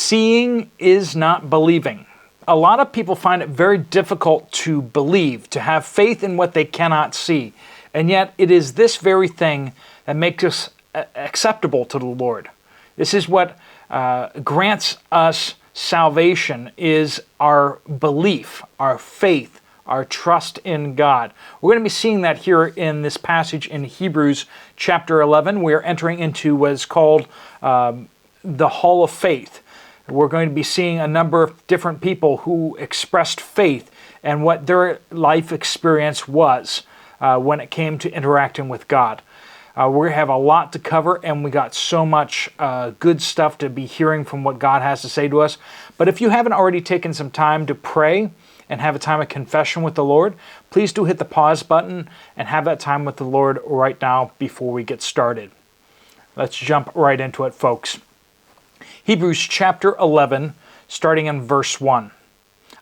Seeing is not believing. A lot of people find it very difficult to believe, to have faith in what they cannot see. And yet it is this very thing that makes us acceptable to the Lord. This is what grants us salvation, is our belief, our faith, our trust in God. We're going to be seeing that here in this passage in Hebrews chapter 11. We are entering into what is called the Hall of Faith. We're going to be seeing a number of different people who expressed faith and what their life experience was when it came to interacting with God. We have a lot to cover, and we got so much good stuff to be hearing from what God has to say to us. But if you haven't already taken some time to pray and have a time of confession with the Lord, please do hit the pause button and have that time with the Lord right now before we get started. Let's jump right into it, folks. Hebrews chapter 11, starting in verse 1.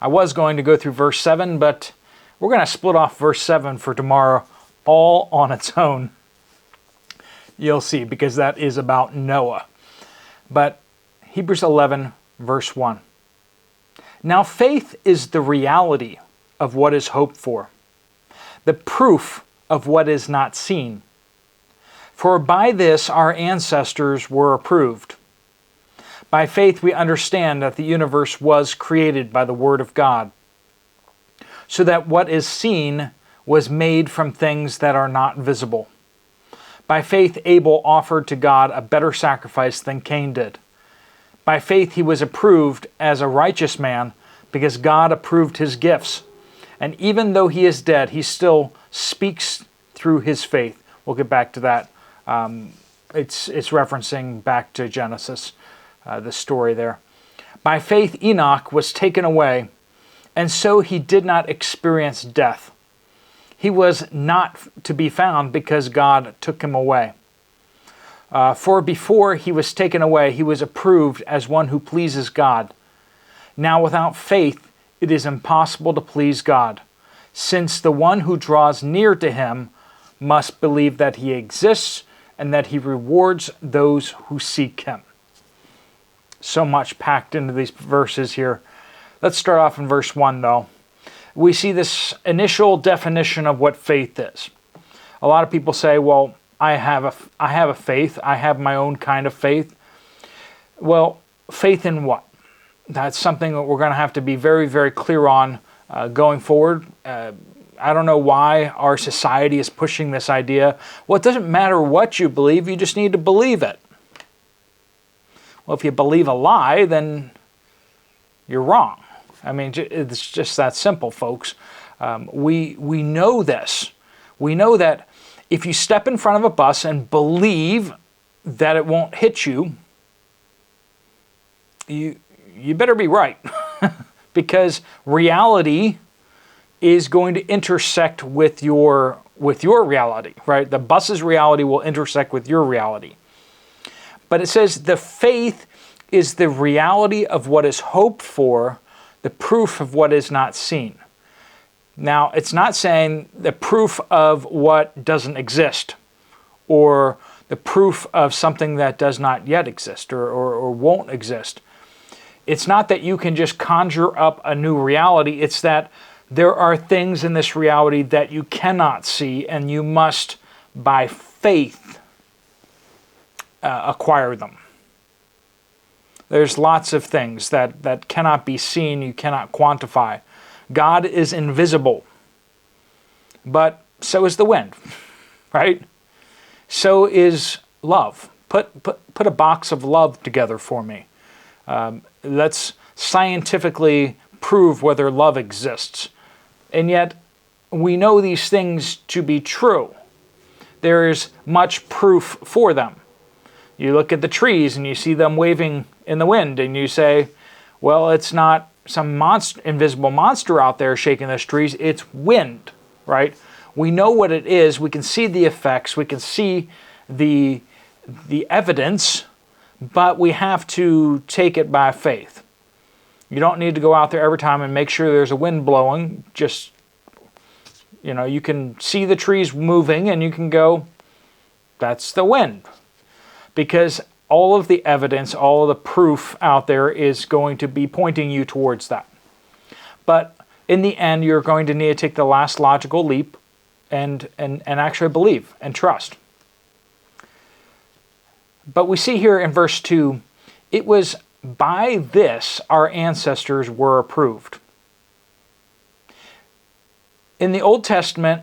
I was going to go through verse 7, but we're going to split off verse 7 for tomorrow all on its own. You'll see, because that is about Noah. But Hebrews 11, verse 1. Now faith is the reality of what is hoped for, the proof of what is not seen. For by this our ancestors were approved. By faith we understand that the universe was created by the Word of God, so that what is seen was made from things that are not visible. By faith Abel offered to God a better sacrifice than Cain did. By faith he was approved as a righteous man because God approved his gifts. And even though he is dead, he still speaks through his faith. We'll get back to that. It's referencing back to Genesis, the story there. By faith Enoch was taken away, and so he did not experience death. He was not to be found because God took him away. For before he was taken away, he was approved as one who pleases God. Now without faith, it is impossible to please God, since the one who draws near to him must believe that he exists and that he rewards those who seek him. So much packed into these verses here. Let's start off in verse 1, though. We see this initial definition of what faith is. A lot of people say, well, I have a faith. I have my own kind of faith. Well, faith in what? That's something that we're going to have to be very, very clear on going forward. I don't know why our society is pushing this idea. Well, it doesn't matter what you believe. You just need to believe it. Well, if you believe a lie, then you're wrong. I mean, it's just that simple, folks. We know this. We know that if you step in front of a bus and believe that it won't hit you, you better be right. Because reality is going to intersect with your reality, right? The bus's reality will intersect with your reality. But it says the faith is the reality of what is hoped for, the proof of what is not seen. Now, it's not saying the proof of what doesn't exist, or the proof of something that does not yet exist or won't exist. It's not that you can just conjure up a new reality. It's that there are things in this reality that you cannot see, and you must, by faith, acquire them. There's lots of things that cannot be seen, you cannot quantify. God is invisible, but so is the wind, right? So is love. Put a box of love together for me. Let's scientifically prove whether love exists. And yet, we know these things to be true. There is much proof for them. You look at the trees and you see them waving in the wind, and you say, well, it's not some invisible monster out there shaking those trees, it's wind, right? We know what it is, we can see the effects, we can see the evidence, but we have to take it by faith. You don't need to go out there every time and make sure there's a wind blowing. Just, you can see the trees moving and you can go, that's the wind. Because all of the evidence, all of the proof out there is going to be pointing you towards that. But in the end, you're going to need to take the last logical leap and actually believe and trust. But we see here in verse 2, it was by this our ancestors were approved. In the Old Testament,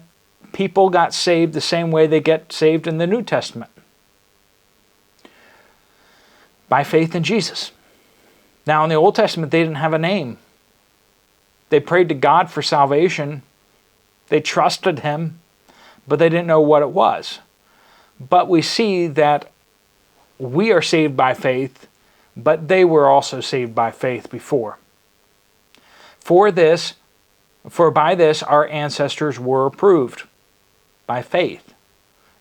people got saved the same way they get saved in the New Testament. By faith in Jesus. Now in the Old Testament, they didn't have a name. They prayed to God for salvation. They trusted Him, but they didn't know what it was. But we see that we are saved by faith, but they were also saved by faith before. For by this our ancestors were approved. By faith.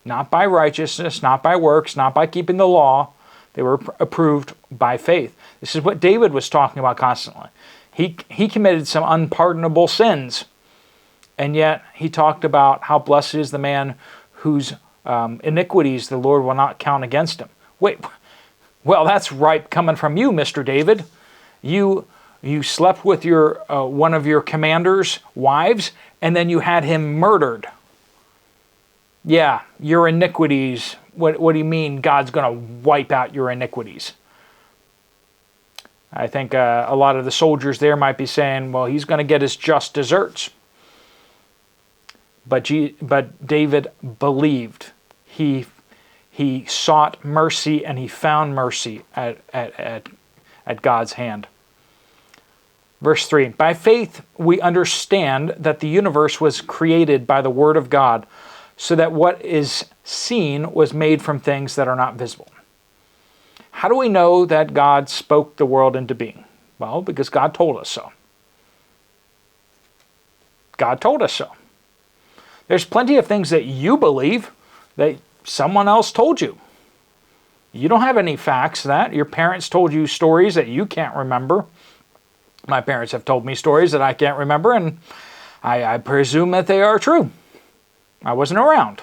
Not by righteousness, not by works, not by keeping the law. They were approved by faith. This is what David was talking about constantly. He committed some unpardonable sins, and yet he talked about how blessed is the man whose iniquities the Lord will not count against him. Wait, well, that's right coming from you, Mr. David. You slept with your one of your commander's wives, and then you had him murdered. Yeah, your iniquities. What do you mean God's going to wipe out your iniquities? I think a lot of the soldiers there might be saying, well, he's going to get his just deserts. But David believed. He sought mercy, and he found mercy at God's hand. Verse 3, by faith we understand that the universe was created by the word of God, so that what is seen was made from things that are not visible. How do we know that God spoke the world into being? Well, because God told us so. God told us so. There's plenty of things that you believe that someone else told you. You don't have any facts that. Your parents told you stories that you can't remember. My parents have told me stories that I can't remember, and I presume that they are true. I wasn't around.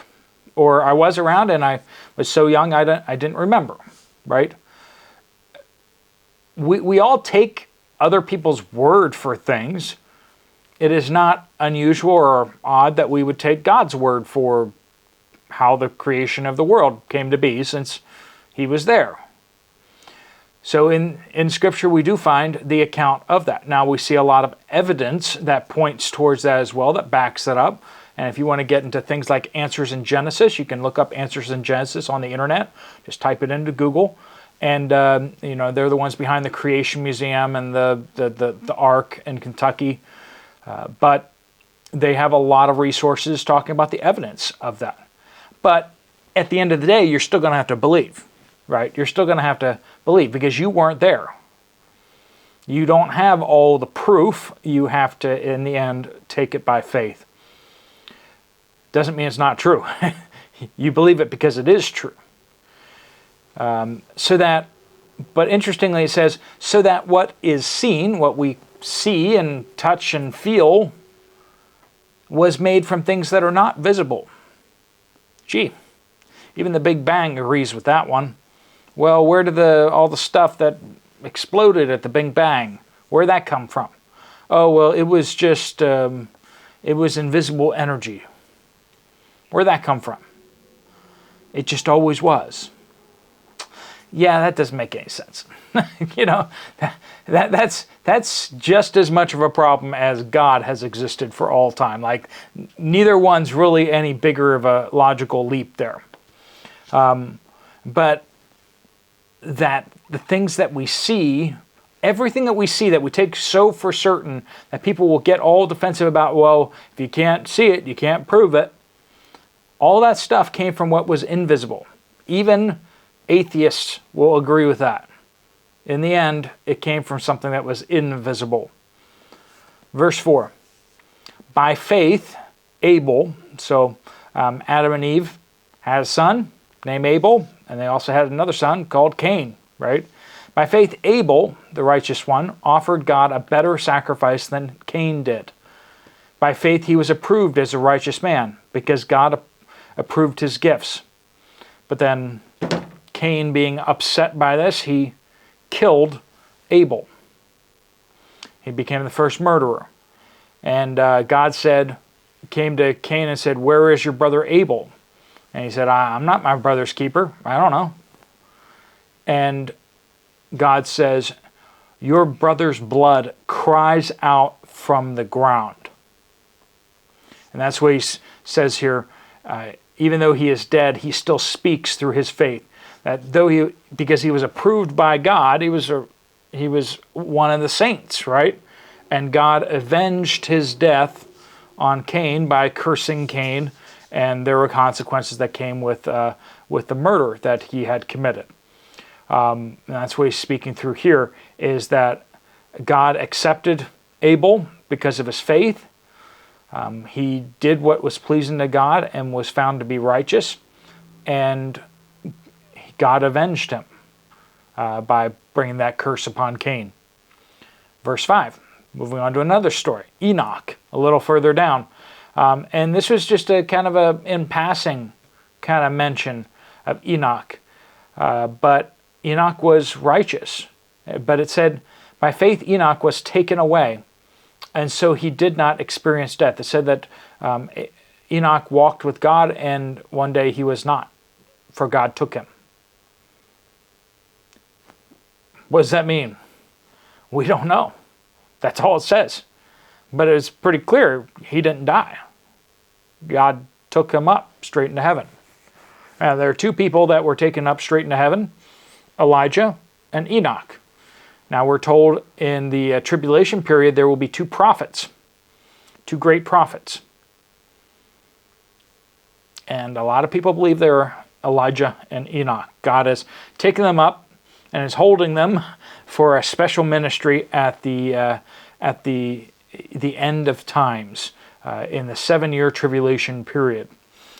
Or I was around and I was so young I didn't remember, right? We all take other people's word for things. It is not unusual or odd that we would take God's word for how the creation of the world came to be, since He was there. So in Scripture we do find the account of that. Now we see a lot of evidence that points towards that as well, that backs that up. And if you want to get into things like Answers in Genesis, you can look up Answers in Genesis on the internet. Just type it into Google. And they're the ones behind the Creation Museum and the Ark in Kentucky. But they have a lot of resources talking about the evidence of that. But at the end of the day, you're still going to have to believe, right? You're still going to have to believe because you weren't there. You don't have all the proof. You have to, in the end, take it by faith. Doesn't mean it's not true. You believe it because it is true. But interestingly it says, so that what is seen, what we see and touch and feel, was made from things that are not visible. Gee, even the Big Bang agrees with that one. Well, where did all the stuff that exploded at the Big Bang, where'd that come from? Oh, well, it was just, it was invisible energy. Where'd that come from? It just always was. Yeah, that doesn't make any sense. That's just as much of a problem as God has existed for all time. Like, neither one's really any bigger of a logical leap there. But that the things that we see, everything that we see that we take so for certain that people will get all defensive about, well, if you can't see it, you can't prove it. All that stuff came from what was invisible. Even atheists will agree with that. In the end, it came from something that was invisible. Verse 4. By faith, Abel, so Adam and Eve had a son named Abel, and they also had another son called Cain, right? By faith, Abel, the righteous one, offered God a better sacrifice than Cain did. By faith, he was approved as a righteous man because God approved his gifts. But then Cain, being upset by this, he killed Abel. He became the first murderer. And God came to Cain and said, "Where is your brother Abel?" And he said, "I'm not my brother's keeper. I don't know." And God says, "Your brother's blood cries out from the ground." And that's what he says here. Even though he is dead, he still speaks through his faith. That because he was approved by God, he was one of the saints, right? And God avenged his death on Cain by cursing Cain, and there were consequences that came with the murder that he had committed. And that's what he's speaking through here, is that God accepted Abel because of his faith. He did what was pleasing to God and was found to be righteous, and God avenged him by bringing that curse upon Cain. Verse 5, moving on to another story, Enoch, a little further down. And this was just a kind of a in passing kind of mention of Enoch. But Enoch was righteous. But it said, by faith Enoch was taken away, and so he did not experience death. It said that Enoch walked with God, and one day he was not, for God took him. What does that mean? We don't know. That's all it says. But it's pretty clear he didn't die. God took him up straight into heaven. Now, there are two people that were taken up straight into heaven, Elijah and Enoch. Now we're told in the tribulation period there will be two prophets, two great prophets. And a lot of people believe they're Elijah and Enoch. God has taken them up and is holding them for a special ministry at the end of times, in the 7-year tribulation period.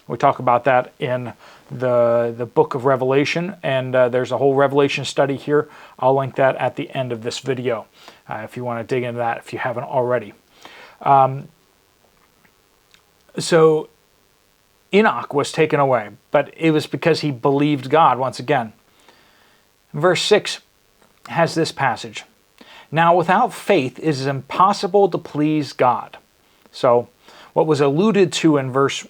We talk about that in the book of Revelation, and there's a whole Revelation study here. I'll link that at the end of this video if you want to dig into that, if you haven't already. So Enoch was taken away, but it was because he believed God once again. Verse 6 has this passage. Now without faith it is impossible to please God. So what was alluded to in verse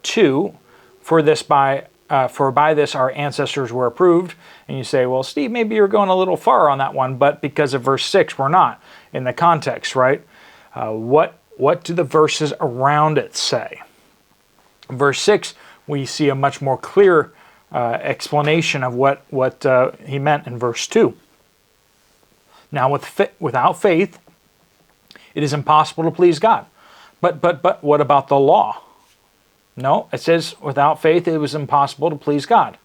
2, for by this our ancestors were approved. And you say, well, Steve, maybe you're going a little far on that one, but because of verse 6, we're not in the context, right? What do the verses around it say? In verse 6, we see a much more clear explanation of what he meant in verse 2. Now, without faith, it is impossible to please God. But what about the law? No, it says without faith it was impossible to please God.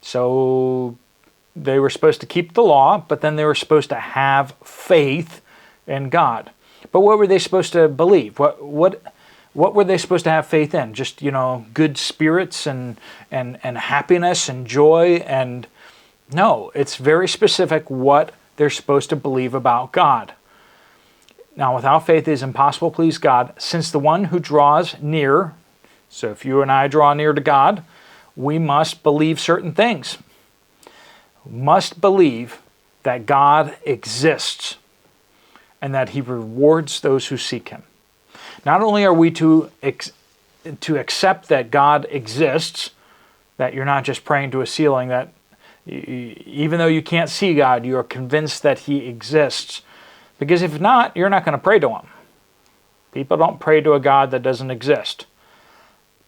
So they were supposed to keep the law, but then they were supposed to have faith in God. But what were they supposed to believe? What were they supposed to have faith in? Just, good spirits and happiness and joy? And no, it's very specific what they're supposed to believe about God. Now, without faith it is impossible to please God, since the one who draws near, so if you and I draw near to God, we must believe certain things. We must believe that God exists and that he rewards those who seek him. Not only are we to accept that God exists, that you're not just praying to a ceiling, that even though you can't see God, you are convinced that he exists. Because if not, you're not going to pray to him. People don't pray to a God that doesn't exist.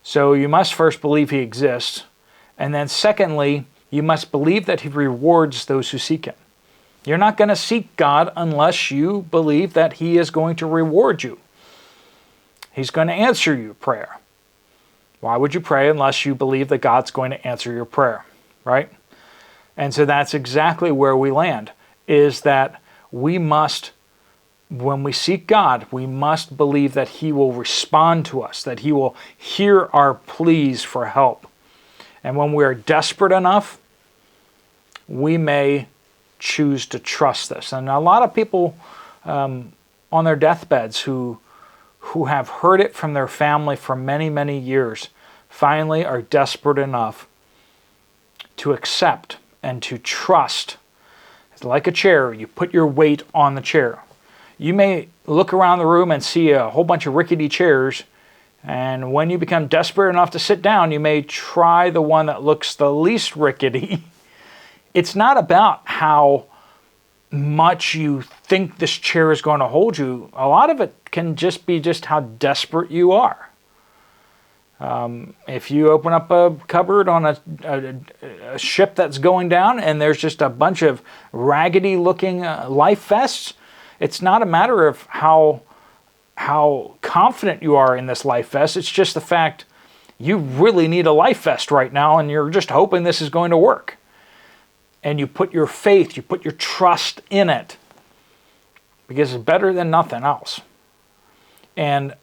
So you must first believe he exists. And then secondly, you must believe that he rewards those who seek him. You're not going to seek God unless you believe that he is going to reward you. He's going to answer your prayer. Why would you pray unless you believe that God's going to answer your prayer, right? And so that's exactly where we land, is that we must, when we seek God, we must believe that he will respond to us, that he will hear our pleas for help. And when we are desperate enough, we may choose to trust this. And a lot of people on their deathbeds who have heard it from their family for many, many years, finally are desperate enough to accept and to trust. It's like a chair. You put your weight on the chair. You may look around the room and see a whole bunch of rickety chairs, and when you become desperate enough to sit down, you may try the one that looks the least rickety. It's not about how much you think this chair is going to hold you. A lot of it can just be just how desperate you are. If you open up a cupboard on a ship that's going down and there's just a bunch of raggedy looking life vests, it's not a matter of how confident you are in this life vest. It's just the fact you really need a life vest right now, and you're just hoping this is going to work. And you put your faith, you put your trust in it, because it's better than nothing else. And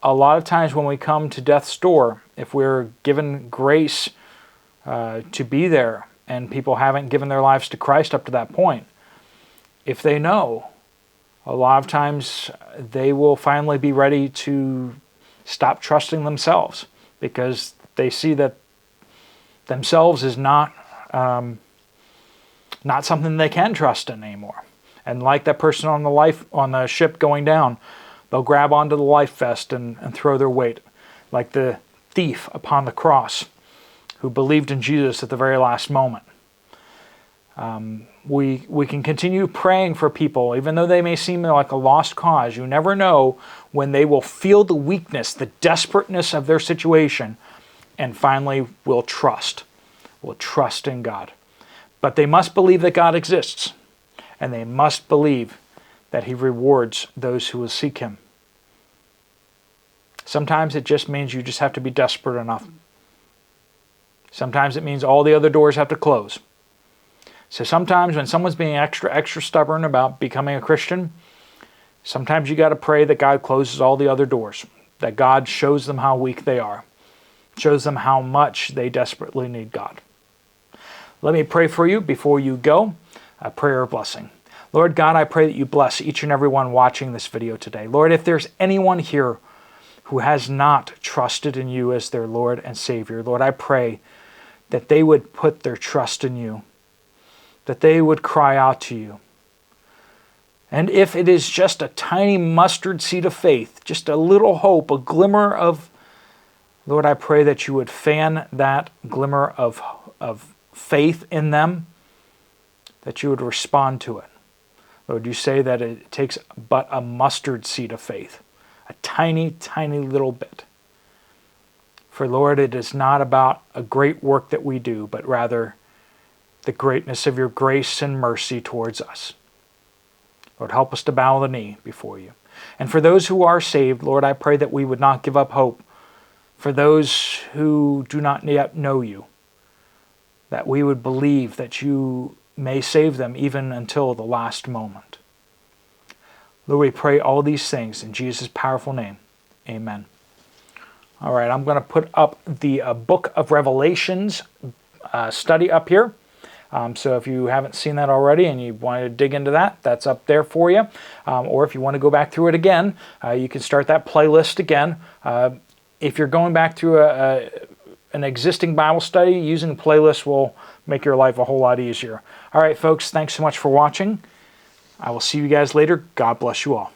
a lot of times when we come to death's door, if we're given grace to be there, and people haven't given their lives to Christ up to that point, if they know, a lot of times they will finally be ready to stop trusting themselves, because they see that themselves is not something they can trust in anymore. And like that person on the ship going down, they'll grab onto the life vest and throw their weight, like the thief upon the cross who believed in Jesus at the very last moment. We can continue praying for people, even though they may seem like a lost cause. You never know when they will feel the weakness, the desperateness of their situation, and finally will trust in God. But they must believe that God exists, and they must believe that He rewards those who will seek Him. Sometimes it just means you just have to be desperate enough. Sometimes it means all the other doors have to close. So sometimes when someone's being extra stubborn about becoming a Christian, sometimes you got to pray that God closes all the other doors, that God shows them how weak they are, shows them how much they desperately need God. Let me pray for you before you go, a prayer of blessing. Lord God, I pray that you bless each and every one watching this video today. Lord, if there's anyone here who has not trusted in you as their Lord and Savior, Lord, I pray that they would put their trust in you, that they would cry out to you. And if it is just a tiny mustard seed of faith, just a little hope, a glimmer of, Lord, I pray that you would fan that glimmer of faith in them, that you would respond to it. Lord, you say that it takes but a mustard seed of faith, a tiny, tiny little bit. For Lord, it is not about a great work that we do, but rather the greatness of your grace and mercy towards us. Lord, help us to bow the knee before you. And for those who are saved, Lord, I pray that we would not give up hope. For those who do not yet know you, that we would believe that you may save them even until the last moment. Lord, we pray all these things in Jesus' powerful name. Amen. All right, I'm going to put up the Book of Revelations study up here. So if you haven't seen that already and you want to dig into that, that's up there for you. Or if you want to go back through it again, you can start that playlist again. If you're going back through an existing Bible study, using playlists will make your life a whole lot easier. All right, folks, thanks so much for watching. I will see you guys later. God bless you all.